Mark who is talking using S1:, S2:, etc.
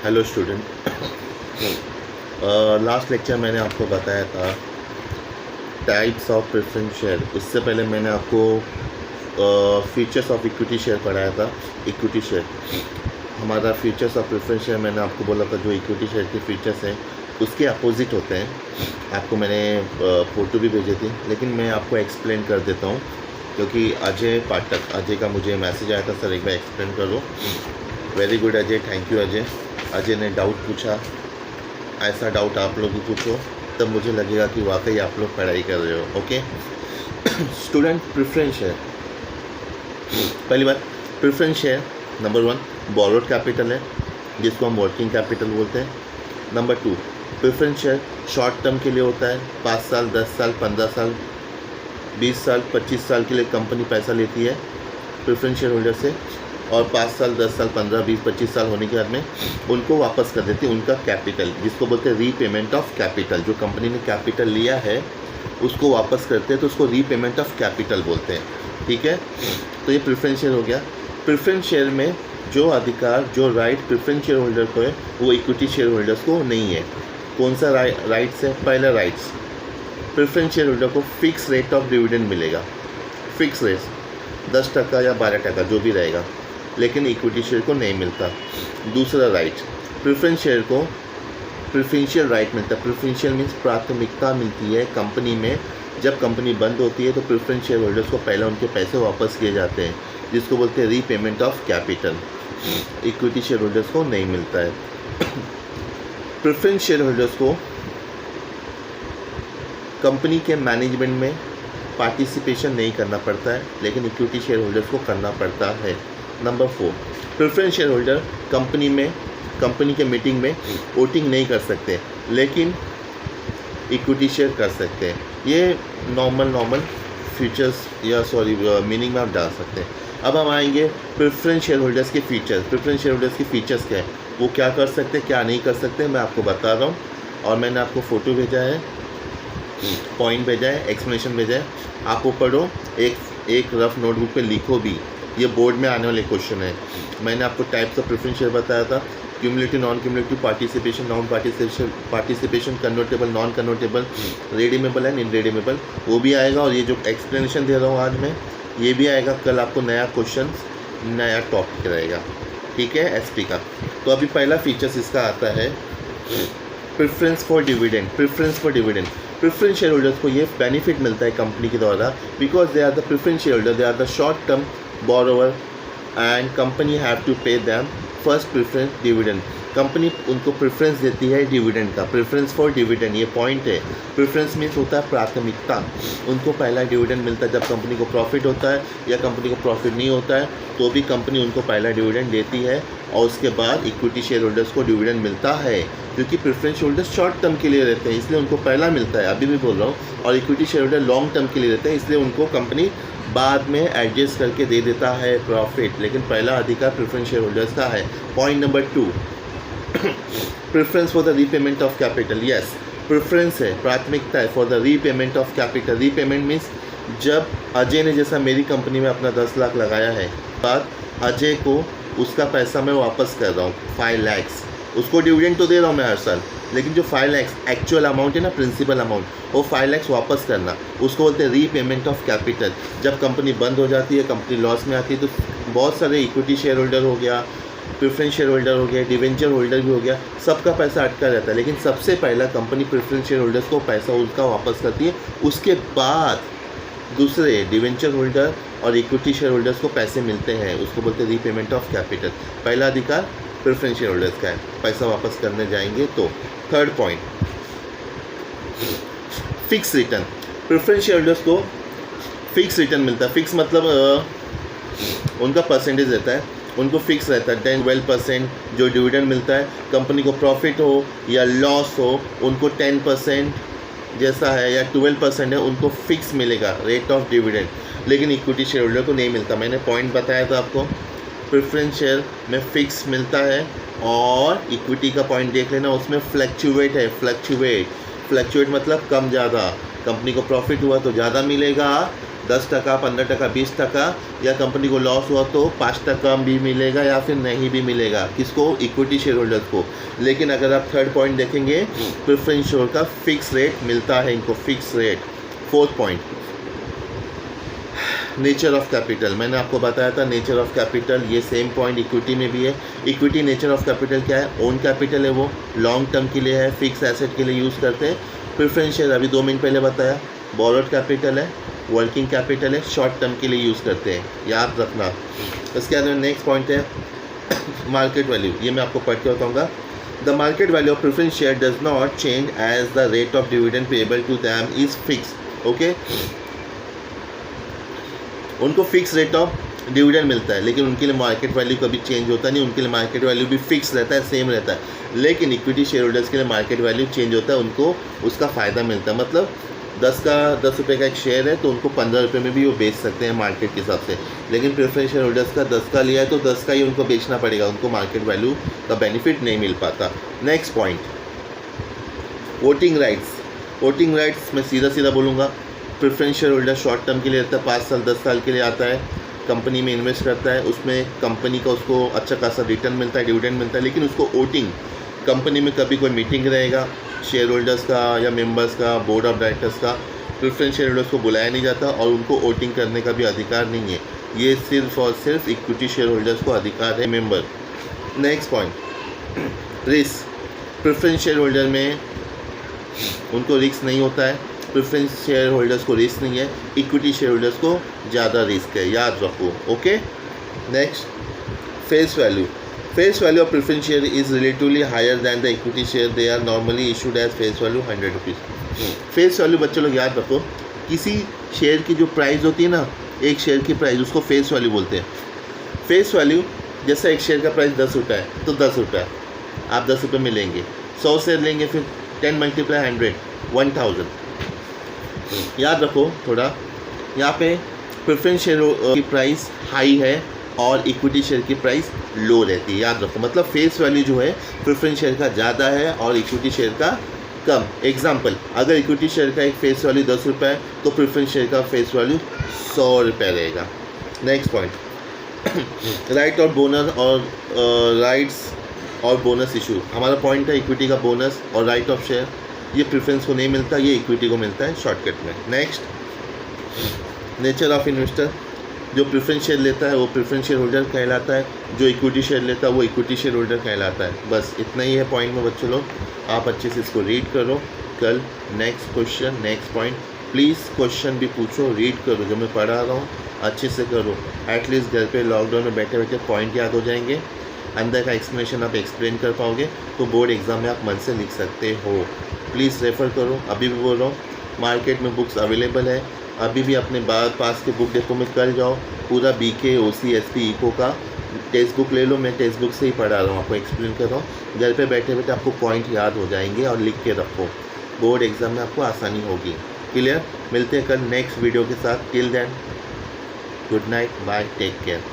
S1: Hello student. Last lecture मैंने आपको बताया था टाइप्स ऑफ प्रेफरेंस शेयर। उससे पहले मैंने आपको फीचर्स ऑफ इक्विटी शेयर पढ़ाया था। इक्विटी शेयर हमारा फीचर्स ऑफ प्रेफरेंस शेयर मैंने आपको बोला था जो इक्विटी शेयर के फीचर्स हैं उसके अपोजिट होते हैं। आपको मैंने फ़ोटो भी भेजी थी, लेकिन मैं आपको एक्सप्लेन कर देता हूँ क्योंकि अजय का मुझे मैसेज आया था, सर एक बार एक्सप्लेन कर दो। Very good Ajay, thank you Ajay. Ajay ने डाउट पूछा, ऐसा डाउट आप लोग भी पूछो तब मुझे लगेगा कि वाकई आप लोग पढ़ाई कर रहे हो। ओके स्टूडेंट, प्रेफरेंस शेयर, पहली बात preference share number 1 borrowed capital है जिसको हम वर्किंग कैपिटल बोलते हैं। Number 2 preference share short term के लिए होता है। 5 साल, 10 साल, 15 साल, 20 साल, 25 साल के लिए कंपनी पैसा लेती है प्रेफरेंस शेयर होल्डर से, और 5 साल, 10 साल, 15, 20, 25 साल होने के बाद में उनको वापस कर देती है उनका कैपिटल, जिसको बोलते हैं रीपेमेंट ऑफ कैपिटल। जो कंपनी ने कैपिटल लिया है उसको वापस करते हैं तो उसको रीपेमेंट ऑफ कैपिटल बोलते हैं। ठीक है, तो ये प्रेफरेंस शेयर हो गया। प्रेफरेंस शेयर में जो अधिकार, जो राइट प्रेफरेंस शेयर होल्डर को है वो इक्विटी शेयर होल्डर्स को नहीं है। कौन सा राइट्स है? पहला राइट्स, प्रेफरेंस शेयर होल्डर को फिक्स रेट ऑफ डिविडेंड मिलेगा। फिक्स रेट 10% या 12% जो भी रहेगा, लेकिन इक्विटी शेयर को नहीं मिलता। दूसरा राइट, प्रेफरेंस शेयर को प्रेफरेंशियल राइट मिलता है। प्रेफरेंशियल मीन्स प्राथमिकता मिलती है कंपनी में। जब कंपनी बंद होती है तो प्रेफरेंस शेयर होल्डर्स को पहले उनके पैसे वापस किए जाते हैं, जिसको बोलते हैं repayment of capital. Equity share holders को नहीं मिलता है। प्रेफरेंस शेयर होल्डर्स को कंपनी के मैनेजमेंट में पार्टिसिपेशन नहीं करना पड़ता है, लेकिन इक्विटी शेयर होल्डर्स को करना पड़ता है। Number 4 preference share holder company के मीटिंग में वोटिंग नहीं कर सकते, लेकिन इक्विटी शेयर कर सकते हैं। ये नॉर्मल फीचर्स या मीनिंग में आप डाल सकते हैं। अब हम आएंगे प्रेफरेंस शेयर होल्डर्स के फीचर्स। प्रेफरेंस शेयर होल्डर्स के फीचर्स क्या है, वो क्या कर सकते हैं क्या नहीं कर सकते, मैं आपको बता रहा हूँ। और मैंने आपको फ़ोटो भेजा है, पॉइंट भेजा है, एक्सप्लेनेशन भेजा है, आप वो पढ़ो, एक रफ नोटबुक पे लिखो भी। ये बोर्ड में आने वाले क्वेश्चन है। मैंने आपको टाइप्स ऑफ प्रेफरेंस शेयर बताया था, cumulative, non cumulative, participation, non participation, convertible, non convertible, redeemable and irredeemable, वो भी आएगा। और ये जो एक्सप्लेनेशन दे रहा हूँ आज मैं, ये भी आएगा। कल आपको नया क्वेश्चन, नया टॉपिक रहेगा। ठीक है, एसपी का। तो अभी पहला फीचर्स इसका आता है preference for dividend. Preference for dividend, preference share holders को ये बेनिफिट मिलता है कंपनी के द्वारा, because they are the preference share holder, they are the short term borrower and company have to pay them first preference dividend। Company उनको preference देती है dividend का। प्रेफरेंस फॉर डिविडेंड, ये पॉइंट है। प्रेफरेंस मीन्स होता है प्राथमिकता। उनको पहला डिविडेंड मिलता है जब कंपनी को प्रॉफिट होता है, या कंपनी को प्रॉफिट नहीं होता है तो भी कंपनी उनको पहला डिविडेंड देती है, और उसके बाद इक्विटी शेयर होल्डर्स को डिविडेंड मिलता है। क्योंकि प्रेफरेंस होल्डर्स शॉर्ट टर्म के लिए रहते हैं इसलिए उनको पहला मिलता है, अभी भी बोल रहा हूँ। और equity share holder long term के लिए रहते हैं इसलिए उनको कंपनी बाद में एडजस्ट करके दे देता है प्रॉफिट, लेकिन पहला अधिकार प्रेफरेंस शेयर होल्डर्स का है। Point number 2 preference for the repayment of capital. Yes, preference है, प्राथमिकता है for the repayment of capital. Repayment means जब अजय ने जैसा मेरी कंपनी में अपना 10 लाख लगाया है, बाद अजय को उसका पैसा मैं वापस कर रहा हूँ 5 लाख। उसको डिविडेंड तो दे रहा हूँ मैं हर साल, लेकिन जो 5 लाख एक्चुअल अमाउंट है ना, प्रिंसिपल अमाउंट, वो 5 लाख वापस करना, उसको बोलते हैं रीपेमेंट ऑफ कैपिटल। जब कंपनी बंद हो जाती है, कंपनी लॉस में आती है, तो बहुत सारे इक्विटी शेयर होल्डर हो गया, प्रेफरेंस शेयर होल्डर हो गया, डिवेंचर होल्डर भी हो गया, सबका पैसा अटका रहता है। लेकिन सबसे पहला कंपनी प्रेफरेंस शेयर होल्डर्स को पैसा उनका वापस करती है, उसके बाद दूसरे डिवेंचर होल्डर और इक्विटी शेयर होल्डर्स को पैसे मिलते हैं, उसको बोलते हैं रीपेमेंट ऑफ कैपिटल। पहला अधिकार प्रेफरेंस शेयर होल्डर्स का है, पैसा वापस करने जाएंगे तो। Third point, fix return. Preference share holders को फिक्स रिटर्न मिलता है। फिक्स मतलब उनका परसेंटेज रहता है, उनको फिक्स रहता है 10-12% जो डिविडेंड मिलता है। कंपनी को प्रॉफिट हो या लॉस हो, उनको 10% जैसा है या 12% है, उनको फिक्स मिलेगा रेट ऑफ डिविडेंड, लेकिन इक्विटी शेयर होल्डर को नहीं मिलता। मैंने पॉइंट बताया था आपको, प्रेफरेंस शेयर में फिक्स मिलता है, और इक्विटी का पॉइंट देख लेना, उसमें फ्लक्चुएट है। फ्लक्चुएट मतलब कम ज़्यादा। कंपनी को प्रॉफिट हुआ तो ज़्यादा मिलेगा, 10%, 15%, 20%, या कंपनी को लॉस हुआ तो 5% भी मिलेगा या फिर नहीं भी मिलेगा। किसको? इक्विटी शेयर होल्डर्स को। लेकिन अगर आप थर्ड पॉइंट देखेंगे, प्रेफरेंस शेयर का फिक्स रेट मिलता है इनको, fix rate. Fourth point, nature of capital. मैंने आपको बताया था नेचर ऑफ कैपिटल, ये सेम पॉइंट इक्विटी में भी है। इक्विटी नेचर ऑफ कैपिटल क्या है? ओन कैपिटल है, वो लॉन्ग टर्म के लिए है, फिक्स एसेट के लिए यूज़ करते हैं। प्रेफरेंस शेयर अभी 2 मिनट पहले बताया, बोरोड कैपिटल है, वर्किंग कैपिटल है, शॉर्ट टर्म के लिए यूज़ करते हैं, याद रखना। इसके बाद नेक्स्ट पॉइंट है मार्केट वैल्यू। ये मैं आपको पढ़ के बताऊँगा। The market value of preference share does not change as the rate of dividend payable to them is fix. Okay, उनको फिक्स रेट ऑफ डिविडेंड मिलता है, लेकिन उनके लिए मार्केट वैल्यू कभी चेंज होता नहीं, उनके लिए मार्केट वैल्यू भी फिक्स रहता है, सेम रहता है। लेकिन इक्विटी शेयर होल्डर्स के लिए मार्केट वैल्यू चेंज होता है, उनको उसका फ़ायदा मिलता है। मतलब 10 रुपये का एक शेयर है तो उनको 15 रुपये में भी वो बेच सकते हैं मार्केट के हिसाब से। लेकिन प्रेफरेंस शेयर होल्डर्स का 10 का लिया है तो 10 का ही उनको बेचना पड़ेगा, उनको मार्केट वैल्यू का बेनिफिट नहीं मिल पाता। Next point, voting rights. Voting rights मैं सीधा बोलूँगा, preference share holder short term के लिए रहता है, 5 साल 10 साल के लिए आता है, कंपनी में इन्वेस्ट करता है, उसमें कंपनी का उसको अच्छा खासा रिटर्न मिलता है, डिविडेंड मिलता है। लेकिन उसको वोटिंग, कंपनी में कभी कोई मीटिंग रहेगा शेयर होल्डर्स का या मेंबर्स का, बोर्ड ऑफ डायरेक्टर्स का, प्रेफरेंस शेयर होल्डर्स को बुलाया नहीं जाता और उनको वोटिंग करने का भी अधिकार नहीं है। ये सिर्फ और सिर्फ इक्विटी शेयर होल्डर्स को अधिकार है, member. Next point, risk. Preference share holder में उनको रिस्क नहीं होता है, प्रेफरेंस शेयर होल्डर्स को रिस्क नहीं है, इक्विटी शेयर होल्डर्स को ज़्यादा रिस्क है, याद रखो। Okay, next, face value. Face value of preference share is relatively higher than the equity share, they are normally issued as face value 100 rupees. Face value बच्चों लोग याद रखो, किसी शेयर की जो प्राइस होती है ना, एक शेयर की प्राइस, उसको फेस वैल्यू बोलते हैं। फेस वैल्यू जैसा एक शेयर का प्राइस 10 रुपये है तो 10 रुपये आप 10 रुपये में लेंगे, 100 शेयर लेंगे फिर 10 × 100 1000। याद रखो थोड़ा, यहाँ पे प्रेफरेंस शेयर की प्राइस हाई है और इक्विटी शेयर की प्राइस लो रहती है, याद रखो। मतलब फेस वैल्यू जो है प्रेफरेंस शेयर का ज़्यादा है और इक्विटी शेयर का कम। एग्जांपल, अगर इक्विटी शेयर का एक फेस वैल्यू 10 रुपये है तो प्रेफरेंस शेयर का फेस वैल्यू 100 रुपये रहेगा। नेक्स्ट पॉइंट, राइट और बोनस और राइट्स और बोनस इशू। हमारा पॉइंट है इक्विटी का बोनस और राइट ऑफ शेयर, ये प्रेफरेंस को नहीं मिलता, ये इक्विटी को मिलता है शॉर्टकट में। Next, nature of investor. जो प्रेफरेंस शेयर लेता है वो प्रेफरेंस शेयर होल्डर कहलाता है, जो इक्विटी शेयर लेता है वो इक्विटी शेयर होल्डर कहलाता है। बस इतना ही है पॉइंट में बच्चों लोग, आप अच्छे से इसको रीड करो। कल next question, next point, please question भी पूछो, रीड करो, जो मैं पढ़ा रहा हूँ अच्छे से करो। एटलीस्ट घर पे लॉकडाउन में बैठे बैठे पॉइंट याद हो जाएंगे, अंदर का एक्सप्लेनेशन आप एक्सप्लेन कर पाओगे तो बोर्ड एग्ज़ाम में आप मन से लिख सकते हो। प्लीज़ रेफ़र करो, अभी भी बोल रहा हूँ, मार्केट में बुक्स अवेलेबल है, अभी भी अपने पास के बुक डेपो में कल जाओ, पूरा BK, OC, SP, इको का टेक्स्ट बुक ले लो। मैं टेक्स्ट बुक से ही पढ़ा रहा हूँ, आपको एक्सप्लेन कर रहा हूँ। घर पे बैठे बैठे आपको पॉइंट याद हो जाएंगे और लिख के रखो, बोर्ड एग्ज़ाम में आपको आसानी होगी। क्लियर? मिलते हैं कल नेक्स्ट वीडियो के साथ। Till then, good night, bye, take care.